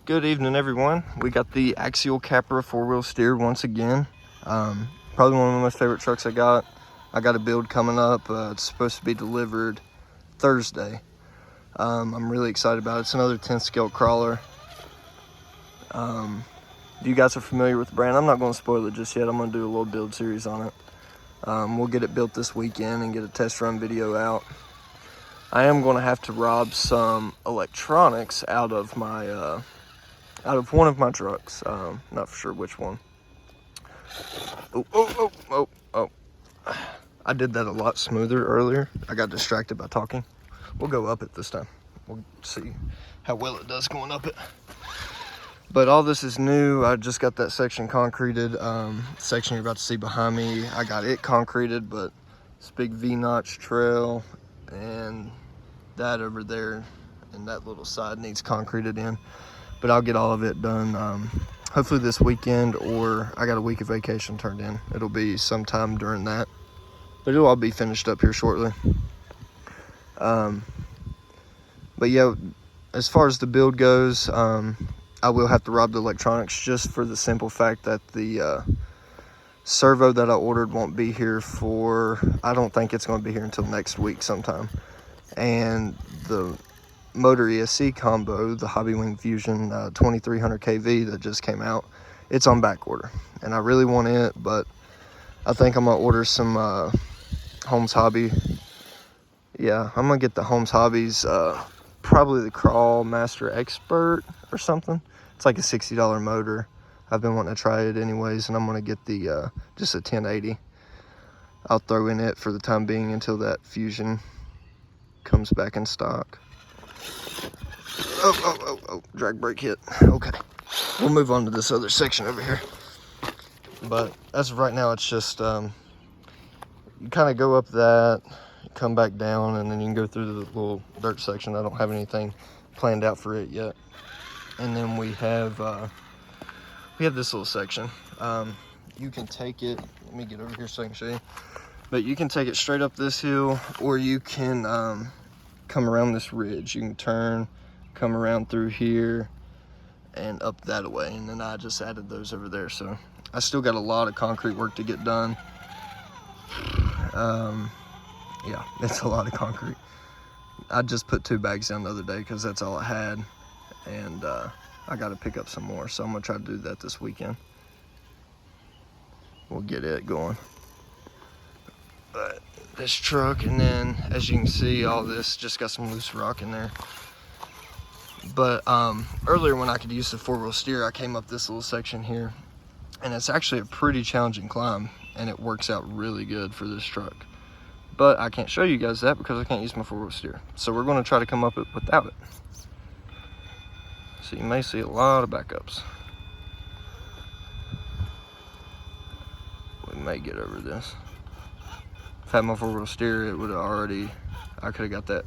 Good evening, everyone. We got the axial Capra four-wheel steer once again. Probably one of my most favorite trucks I got. I got a build coming up. It's supposed to be delivered Thursday. I'm really excited about it. It's another 10 scale crawler. You guys are familiar with the brand. I'm not going to spoil it just yet. I'm going to do a little build series on it. We'll get it built this weekend and get a test run video out. I am going to have to rob some electronics out of my out of one of my trucks. Not for sure which one. Oh. I did that a lot smoother earlier. I got distracted by talking. We'll go up it this time. We'll see how well it does going up it. But all this is new. I just got that section concreted. Section you're about to see behind me, I got it concreted, but this big V-notch trail and that over there and that little side needs concreted in. But I'll get all of it done hopefully this weekend, or I got a week of vacation turned in. It'll be sometime during that, but it'll all be finished up here shortly. But yeah, as far as the build goes, I will have to rob the electronics just for the simple fact that the servo that I ordered won't be here for, I don't think it's going to be here until next week sometime. And the motor ESC combo, the Hobbywing Fusion 2300 kV that just came out, it's on back order, and I really want it, but I think I'm gonna order some Holmes Hobby. Yeah, I'm gonna get the Holmes Hobbies, probably the Crawl Master Expert or something. It's like a $60 motor. I've been wanting to try it anyways, and I'm gonna get the just a 1080. I'll throw in it for the time being until that Fusion comes back in stock. Oh, drag brake hit. Okay, we'll move on to this other section over here. But as of right now, it's just you kind of go up that, come back down, and then you can go through the little dirt section. I don't have anything planned out for it yet. And then we have this little section. You can take it, let me get over here so I can show you, but you can take it straight up this hill, or you can come around this ridge. You can turn, come around through here and up that way, and then I just added those over there. So I still got a lot of concrete work to get done. Yeah, it's a lot of concrete. I just put 2 bags down the other day because that's all I had, and I got to pick up some more, so I'm gonna try to do that this weekend. We'll get it going. But this truck, and then as you can see, all this just got some loose rock in there. But earlier when I could use the four-wheel steer, I came up this little section here, and it's actually a pretty challenging climb, and it works out really good for this truck. But I can't show you guys that because I can't use my four-wheel steer, so we're going to try to come up it without it. So you may see a lot of backups. We may get over this. If I had my four-wheel steer, it would have already, I could have got that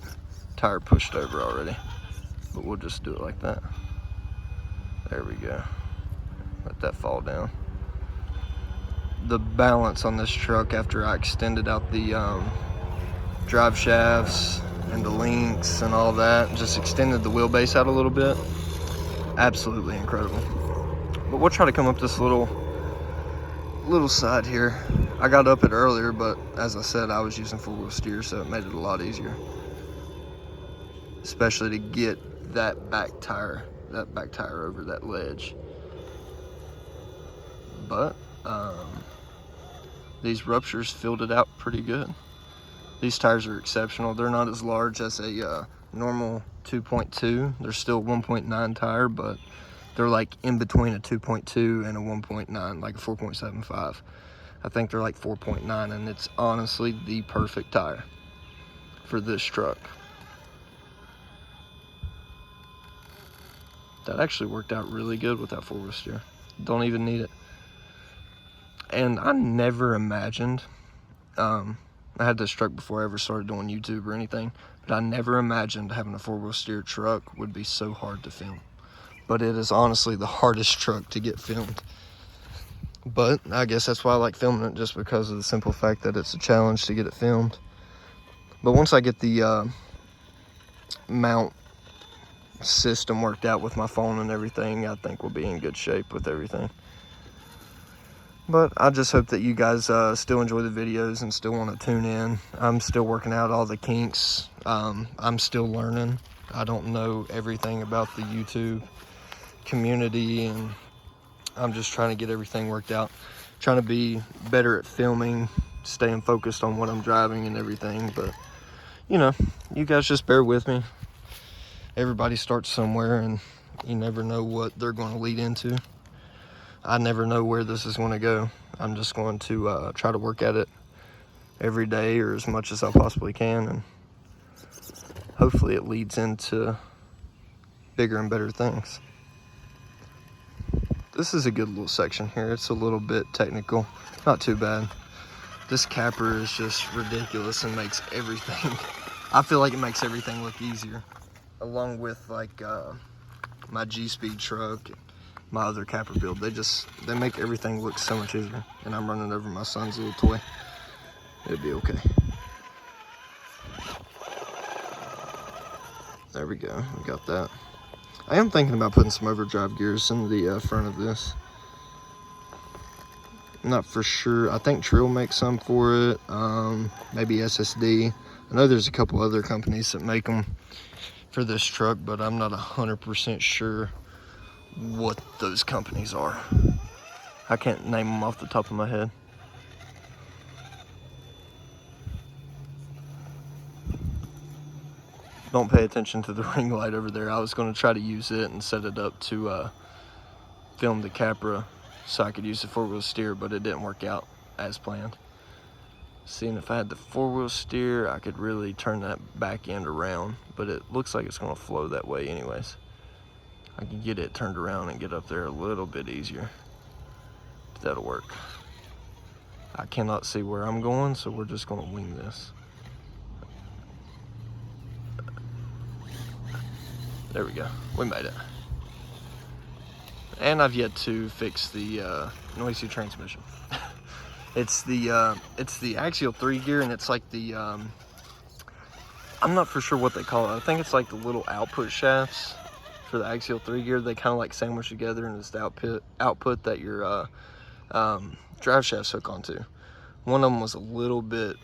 tire pushed over already. But we'll just do it like that. There we go. Let that fall down. The balance on this truck, after I extended out the drive shafts and the links and all that, just extended the wheelbase out a little bit, absolutely incredible. But we'll try to come up this little side here. I got up it earlier, but as I said, I was using four-wheel steer, so it made it a lot easier, especially to get that back tire over that ledge. But these ruptures filled it out pretty good. These tires are exceptional. They're not as large as a normal 2.2. They're still 1.9 tire, but they're like in between a 2.2 and a 1.9, like a 4.75. I think they're like 4.9, and it's honestly the perfect tire for this truck. That actually worked out really good with that four-wheel steer. Don't even need it. And I never imagined, I had this truck before I ever started doing YouTube or anything, but I never imagined having a four-wheel steer truck would be so hard to film. But it is honestly the hardest truck to get filmed. But I guess that's why I like filming it, just because of the simple fact that it's a challenge to get it filmed. But once I get the mount system worked out with my phone and everything, I think we'll be in good shape with everything. But I just hope that you guys still enjoy the videos and still want to tune in. I'm still working out all the kinks. I'm still learning. I don't know everything about the YouTube community, and I'm just trying to get everything worked out. Trying to be better at filming, staying focused on what I'm driving and everything. But, you know, you guys just bear with me. Everybody starts somewhere, and you never know what they're going to lead into. I never know where this is going to go. I'm just going to try to work at it every day or as much as I possibly can, and hopefully it leads into bigger and better things. This is a good little section here. It's a little bit technical, not too bad. This Capra is just ridiculous and makes everything, I feel like it makes everything look easier, along with like my G-Speed truck, my other Capra build. They make everything look so much easier. And I'm running over my son's little toy. It'll be okay. There we go, we got that. I am thinking about putting some overdrive gears in the front of this. I'm not for sure. I think Trill makes some for it, maybe SSD. I know there's a couple other companies that make them for this truck, but I'm not 100% sure what those companies are. I can't name them off the top of my head. Don't pay attention to the ring light over there. I was going to try to use it and set it up to film the Capra so I could use the four-wheel steer, but it didn't work out as planned. Seeing if I had the four-wheel steer, I could really turn that back end around, but it looks like it's going to flow that way anyways. I can get it turned around and get up there a little bit easier. That'll work. I cannot see where I'm going, so we're just going to wing this. There we go. We made it. And I've yet to fix the noisy transmission. It's the axial 3 gear, and it's like the I'm not for sure what they call it. I think it's like the little output shafts for the axial 3 gear. They kind of like sandwich together, and it's the output that your drive shafts hook onto. One of them was a little bit,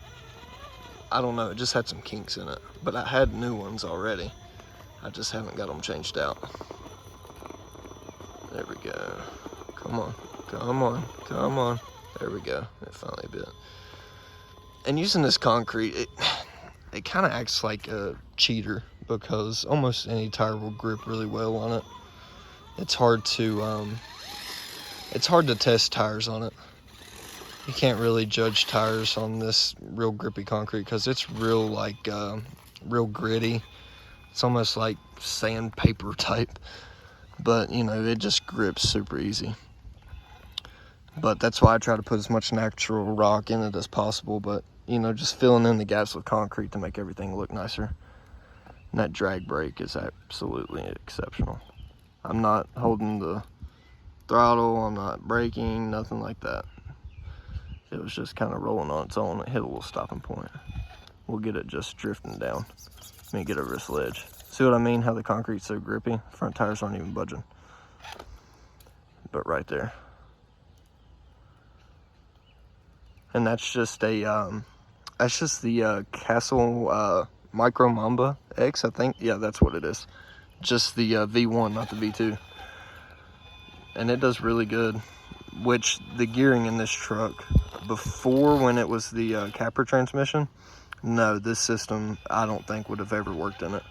I don't know, it just had some kinks in it, but I had new ones already. I just haven't got them changed out. There we go. Come on, come on, come on. There we go. It finally bit. And using this concrete, it kind of acts like a cheater, because almost any tire will grip really well on it. It's hard to test tires on it. You can't really judge tires on this real grippy concrete because it's real like real gritty. It's almost like sandpaper type, but you know, it just grips super easy. But that's why I try to put as much natural rock in it as possible, but you know, just filling in the gaps with concrete to make everything look nicer. And that drag brake is absolutely exceptional. I'm not holding the throttle, I'm not braking, nothing like that. It was just kind of rolling on its own. It hit a little stopping point. We'll get it just drifting down. Let me get over this ledge. See what I mean? How the concrete's so grippy? Front tires aren't even budging. But right there. And that's just a the Castle Micro Mamba X, I think. Yeah, that's what it is. Just the V1, not the V2. And it does really good. Which the gearing in this truck, before when it was the Capra transmission, no, this system I don't think would have ever worked in it.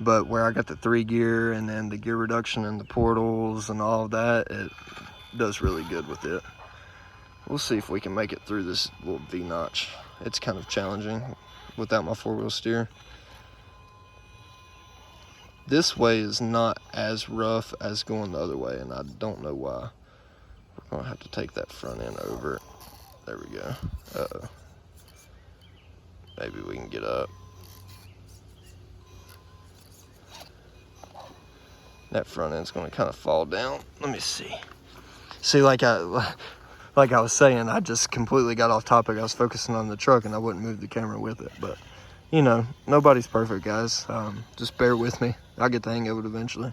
But where I got the 3 gear and then the gear reduction and the portals and all of that, it does really good with it. We'll see if we can make it through this little V-notch. It's kind of challenging without my 4-wheel steer. This way is not as rough as going the other way, and I don't know why. We're gonna have to take that front end over. There we go. Uh-oh. Maybe we can get up. That front end's gonna kind of fall down. Let me see. See, like I was saying, I just completely got off topic. I was focusing on the truck and I wouldn't move the camera with it, but you know, nobody's perfect, guys. Just bear with me. I'll get the hang of it eventually.